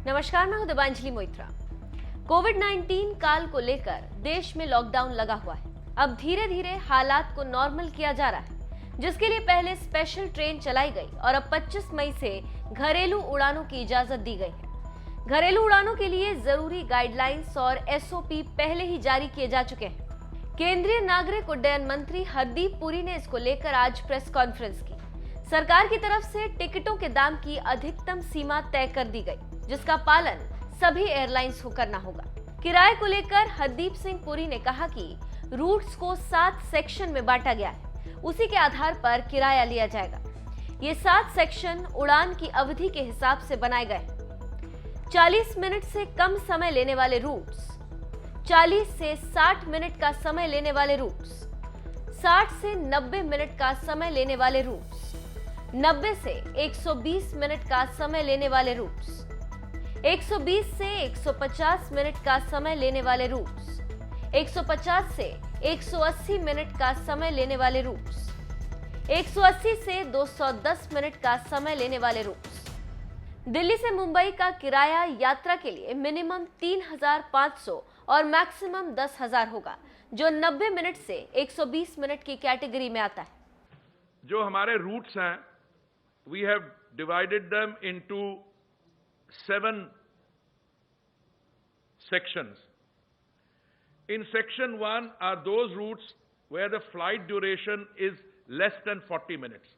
नमस्कार, मैं हूं दिबांजलि मोइत्रा। कोविड-19 काल को लेकर देश में लॉकडाउन लगा हुआ है। अब धीरे धीरे हालात को नॉर्मल किया जा रहा है, जिसके लिए पहले स्पेशल ट्रेन चलाई गई और अब 25 मई से घरेलू उड़ानों की इजाजत दी गई है। घरेलू उड़ानों के लिए जरूरी गाइडलाइंस और एसओपी पहले ही जारी किए जा चुके हैं। केंद्रीय नागरिक उड्डयन मंत्री हरदीप पुरी ने इसको लेकर आज प्रेस कॉन्फ्रेंस की। सरकार की तरफ से टिकटों के दाम की अधिकतम सीमा तय कर दी गई, जिसका पालन सभी एयरलाइंस को करना होगा। किराए को लेकर हरदीप सिंह पुरी ने कहा कि रूट्स को 7 सेक्शन में बांटा गया है, उसी के आधार पर किराया लिया जाएगा। ये 7 सेक्शन उड़ान की अवधि के हिसाब से बनाए गए हैं। 40 मिनट से कम समय लेने वाले रूट्स, 40 से 60 मिनट का समय लेने वाले रूट्स, 60 से 90 मिनट का समय लेने वाले रूट्स, 90 से 120 मिनट का समय लेने वाले रूट्स, 120 से 150 मिनट का समय लेने वाले रूट्स, 150 से 180 मिनट का समय लेने वाले रूट्स, 180 से 210 मिनट का समय लेने वाले रूट्स। दिल्ली से मुंबई का किराया यात्रा के लिए मिनिमम 3,500 और मैक्सिमम 10,000 होगा, जो 90 मिनट से 120 मिनट की कैटेगरी में आता है। जो हमारे रूट्स हैं, we have divided them into 7 sections. In section 1 are those routes where the flight duration is less than 40 minutes.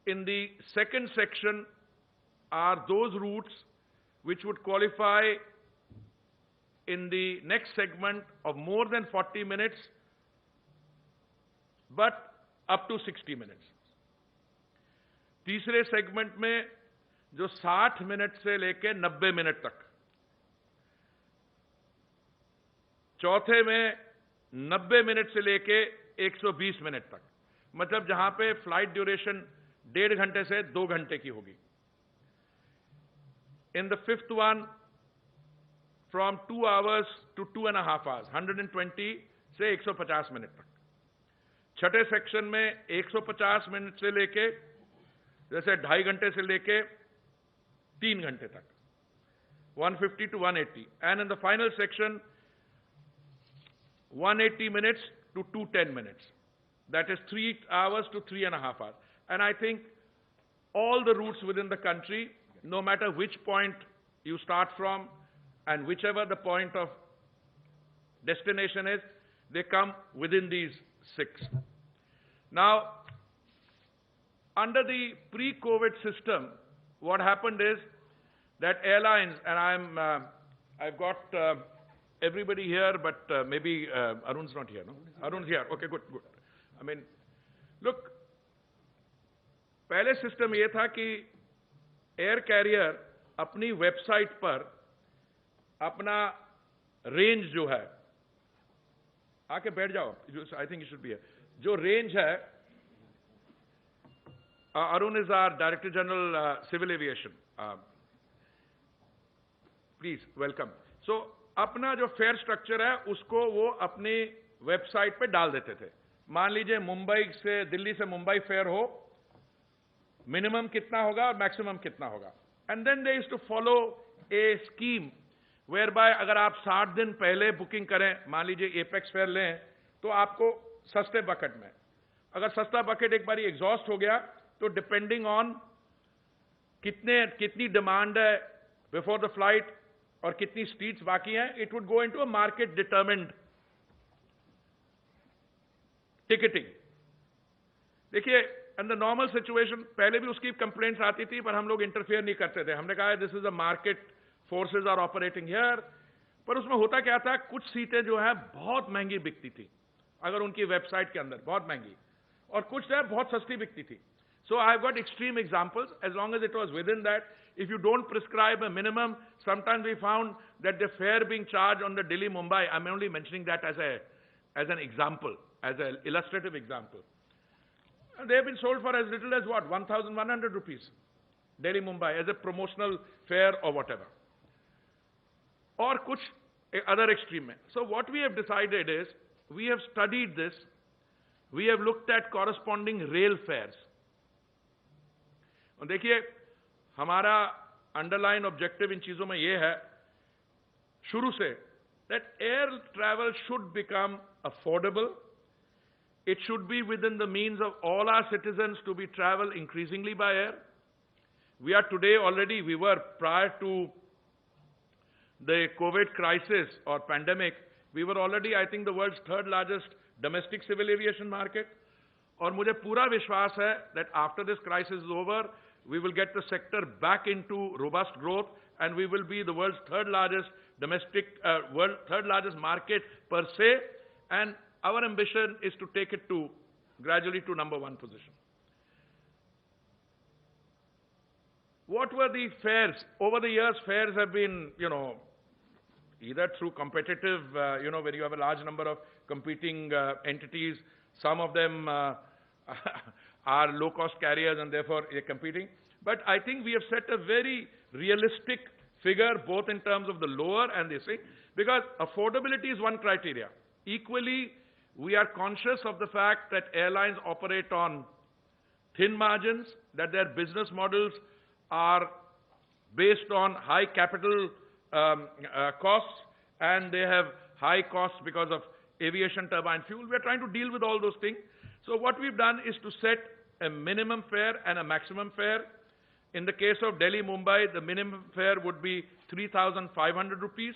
In the second section are those routes which would qualify in the next segment of more than 40 minutes, but up to 60 minutes. तीसरे segment में जो 60 minute से लेकर 90 minute तक, चौथे में 90 minute से लेकर 120 मिनट तक, मतलब जहां पे फ्लाइट ड्यूरेशन 1.5 घंटे से 2 घंटे की होगी। In the fifth one from 2 hours to 2.5 hours, 120 से 150 मिनट तक। छठे सेक्शन में 150 मिनट से लेके जैसे 2.5 घंटे से लेके 3 घंटे तक, 150 to 180, and in the final section 180 minutes to 210 minutes, that is 3 hours to 3.5 hours. And I think all the routes within the country, no matter which point you start from and whichever the point of destination is, they come within these 6. Now, under the pre-COVID system, what happened is that airlines, and I've got everybody here, but maybe Arun's not here, no? Arun's here. Okay, good. I mean, look, पहले system ये था कि air career अपनी website पर अपना range जो है, आके बैठ जाओ, I think you should be, जो रेंज है, Arun is our Director General, Civil Aviation. Please, welcome. So, अपना जो फेयर स्ट्रक्चर है, उसको वो अपनी वेबसाइट पे डाल देते थे। मान लीजिए दिल्ली से मुंबई फेयर हो, मिनिमम कितना होगा और मैक्सिमम कितना होगा। And then they used to follow a scheme where by अगर आप 60 दिन पहले बुकिंग करें, मान लीजिए एपेक्स फेयर लें, तो आपको सस्ते बकेट में, अगर सस्ता बकेट एक बार एग्जॉस्ट हो गया, तो डिपेंडिंग ऑन कितनी डिमांड है बिफोर द फ्लाइट और कितनी सीट्स बाकी हैं, it would go into a market determined ticketing. देखिए, इन द नॉर्मल सिचुएशन पहले भी उसकी कंप्लेंट्स आती थी, पर हम लोग इंटरफेयर नहीं करते थे। हमने कहा this is a market, forces are operating here. पर उसमें होता क्या था, कुछ सीटें जो है बहुत महंगी बिकती थी, अगर उनकी वेबसाइट के अंदर बहुत महंगी, और कुछ है बहुत सस्ती बिकती थी। So I've got extreme examples. As long as it was within that, if you don't prescribe a minimum, sometimes we found that the fare being charged on the Delhi-Mumbai, I'm only mentioning that as an example, as an illustrative example. And they have been sold for as little as what, 1,100 rupees, Delhi-Mumbai, as a promotional fare or whatever. Or kuch other extreme. So what we have decided is, we have studied this, we have looked at corresponding rail fares. और देखिए, हमारा underline objective इन चीजों में यह है शुरू से that air travel should become affordable. It should be within the means of all our citizens to be travel increasingly by air. We are today already, we were prior to the COVID crisis or pandemic, we were already, I think, the world's third largest domestic civil aviation market. और मुझे पूरा विश्वास है that after this crisis is over, we will get the sector back into robust growth and we will be the world's third largest market per se, and our ambition is to take it to gradually to number one position. What were the fares? Over the years, fares have been, either through competitive, where you have a large number of competing entities. Some of them are low-cost carriers and therefore they're competing. But I think we have set a very realistic figure both in terms of the lower and this thing, because affordability is one criteria. Equally, we are conscious of the fact that airlines operate on thin margins, that their business models are based on high capital costs, and they have high costs because of aviation turbine fuel. We are trying to deal with all those things. So what we've done is to set a minimum fare and a maximum fare. In the case of Delhi-Mumbai, the minimum fare would be 3,500 rupees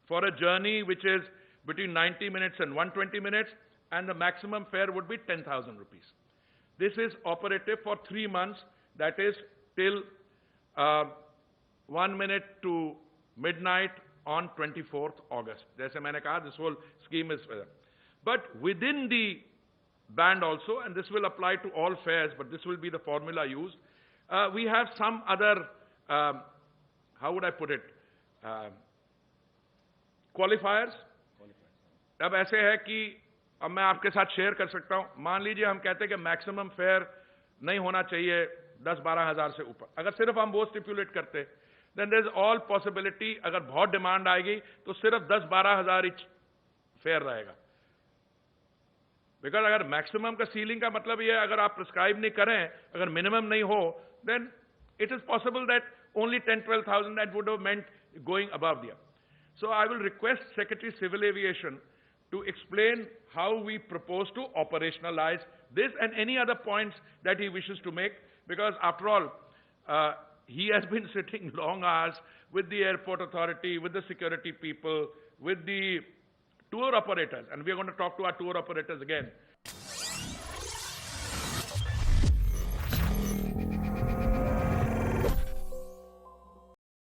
for a journey which is between 90 minutes and 120 minutes, and the maximum fare would be 10,000 rupees. This is operative for 3 months, that is till 1 minute to midnight on 24th August. Jaise maine kaha, this whole scheme is there. But within the band also, and this will apply to all fares, but this will be the formula used, we have some other, how would I put it, qualifiers. अब ऐसे है कि अब मैं आपके साथ share कर सकता हूं. मान लीजिए हम कहते हैं कि मैक्सिमम फेयर नहीं होना चाहिए 10-12 हज़ार से ऊपर. अगर सिर्फ हम वो स्टिपुलेट करते, then there is all possibility, अगर बहुत डिमांड आएगी तो सिर्फ 10-12 हज़ार ही फेयर रहेगा. बिकॉज अगर मैक्सिमम का सीलिंग का मतलब ये है, अगर आप प्रिस्क्राइब नहीं करें, अगर मिनिमम नहीं हो, then it is possible that only 10-12,000 that would have meant going above there. So I will request Secretary Civil Aviation to explain how we propose to operationalize this and any other points that he wishes to make, because after all, he has been sitting long hours with the airport authority, with the security people, with the tour operators, and we are going to talk to our tour operators again.